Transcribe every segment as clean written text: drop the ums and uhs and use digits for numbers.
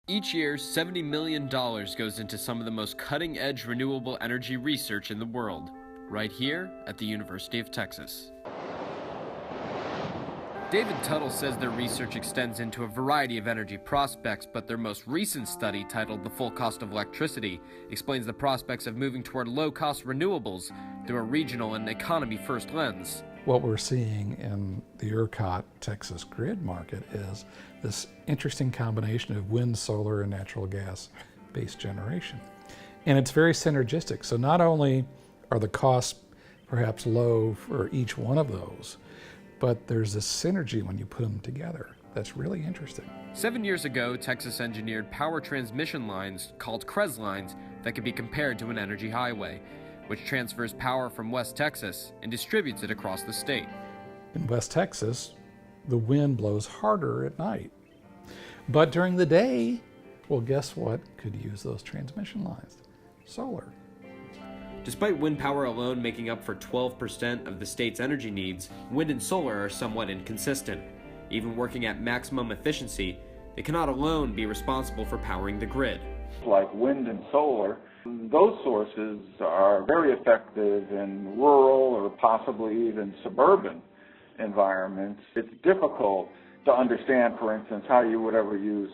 Each year, $70 million goes into some of the most cutting-edge renewable energy research in the world, right here at the University of Texas. David Tuttle says their research extends into a variety of energy prospects, but their most recent study, titled The Full Cost of Electricity, explains the prospects of moving toward low-cost renewables through a regional and economy-first lens. What we're seeing in the ERCOT Texas grid market is this interesting combination of wind, solar, and natural gas-based generation. And it's very synergistic. So not only are the costs perhaps low for each one of those, but there's this synergy when you put them together that's really interesting. 7 years ago, Texas engineered power transmission lines called CREZ lines that could be compared to an energy highway, which transfers power from West Texas and distributes it across the state. In West Texas, the wind blows harder at night. But during the day, well, guess what could use those transmission lines? Solar. Despite wind power alone making up for 12% of the state's energy needs, wind and solar are somewhat inconsistent. Even working at maximum efficiency, they cannot alone be responsible for powering the grid. Like wind and solar, those sources are very effective in rural or possibly even suburban environments. It's difficult to understand, for instance, how you would ever use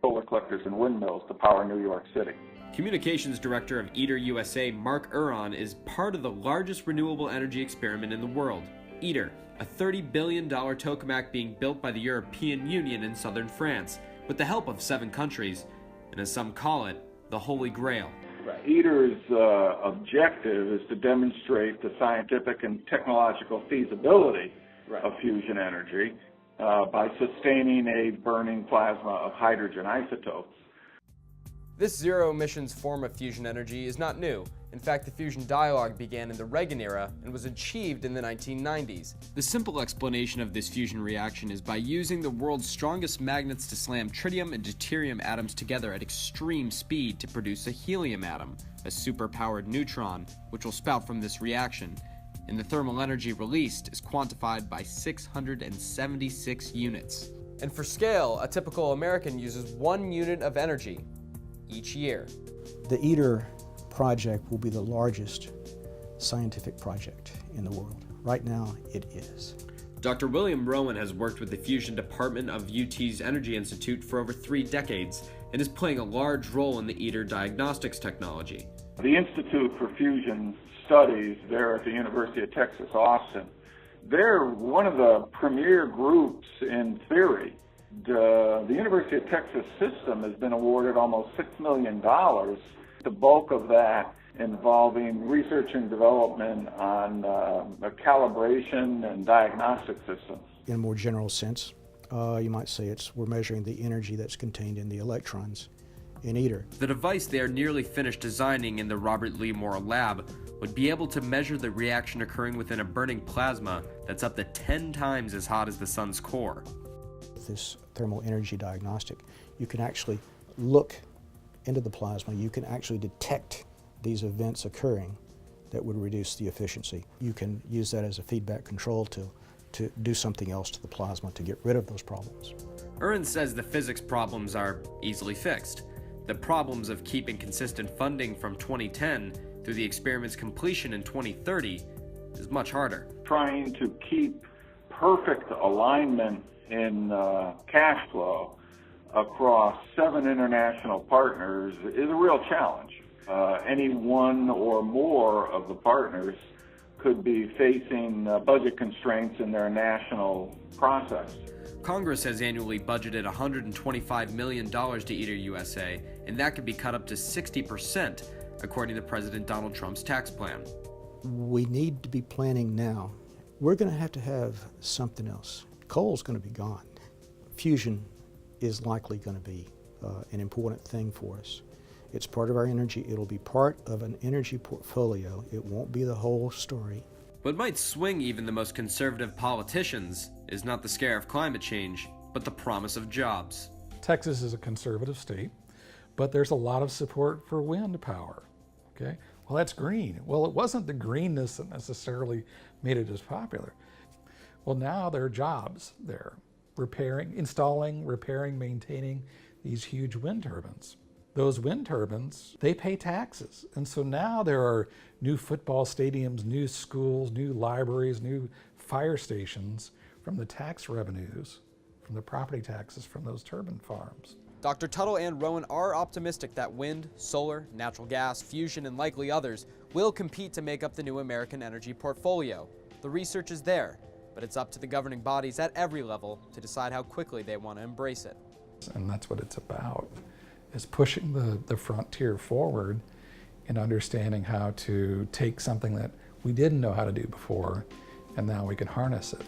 solar collectors and windmills to power New York City. Communications Director of ITER USA, Mark Uron, is part of the largest renewable energy experiment in the world. ITER, a $30 billion tokamak being built by the European Union in southern France, with the help of 7 countries, and as some call it, the Holy Grail. ITER's objective is to demonstrate the scientific and technological feasibility of fusion energy by sustaining a burning plasma of hydrogen isotopes. This zero-emissions form of fusion energy is not new. In fact, the fusion dialogue began in the Reagan era and was achieved in the 1990s. The simple explanation of this fusion reaction is by using the world's strongest magnets to slam tritium and deuterium atoms together at extreme speed to produce a helium atom, a superpowered neutron, which will spout from this reaction. And the thermal energy released is quantified by 676 units. And for scale, a typical American uses 1 unit of energy each year. The ITER project will be the largest scientific project in the world. Right now, it is. Dr. William Rowan has worked with the Fusion Department of UT's Energy Institute for over 3 decades and is playing a large role in the ITER diagnostics technology. The Institute for Fusion Studies there at the University of Texas, Austin, they're one of the premier groups in theory. The University of Texas system has been awarded almost $6 million, the bulk of that involving research and development on a calibration and diagnostic systems. In a more general sense, you might say we're measuring the energy that's contained in the electrons in ITER. The device they are nearly finished designing in the Robert Lee Moore lab would be able to measure the reaction occurring within a burning plasma that's up to 10 times as hot as the sun's core. With this thermal energy diagnostic, you can actually look into the plasma. You can actually detect these events occurring that would reduce the efficiency. You can use that as a feedback control to do something else to the plasma to get rid of those problems. Uron says the physics problems are easily fixed. The problems of keeping consistent funding from 2010 through the experiment's completion in 2030 is much harder. Trying to keep perfect alignment in cash flow across 7 international partners is a real challenge. Any one or more of the partners could be facing budget constraints in their national process. Congress has annually budgeted $125 million to ITER USA, and that could be cut up to 60%, according to President Donald Trump's tax plan. We need to be planning now. We're going to have something else. Coal's going to be gone. Fusion is likely going to be an important thing for us. It's part of our energy. It'll be part of an energy portfolio. It won't be the whole story. What might swing even the most conservative politicians is not the scare of climate change, but the promise of jobs. Texas is a conservative state, but there's a lot of support for wind power. Okay, well, that's green. Well, it wasn't the greenness that necessarily made it as popular. Well, now there are jobs there, installing, repairing, maintaining these huge wind turbines. Those wind turbines, they pay taxes. And so now there are new football stadiums, new schools, new libraries, new fire stations from the tax revenues, from the property taxes from those turbine farms. Dr. Tuttle and Rowan are optimistic that wind, solar, natural gas, fusion, and likely others will compete to make up the new American energy portfolio. The research is there, but it's up to the governing bodies at every level to decide how quickly they want to embrace it. And that's what it's about, is pushing the frontier forward and understanding how to take something that we didn't know how to do before, and now we can harness it.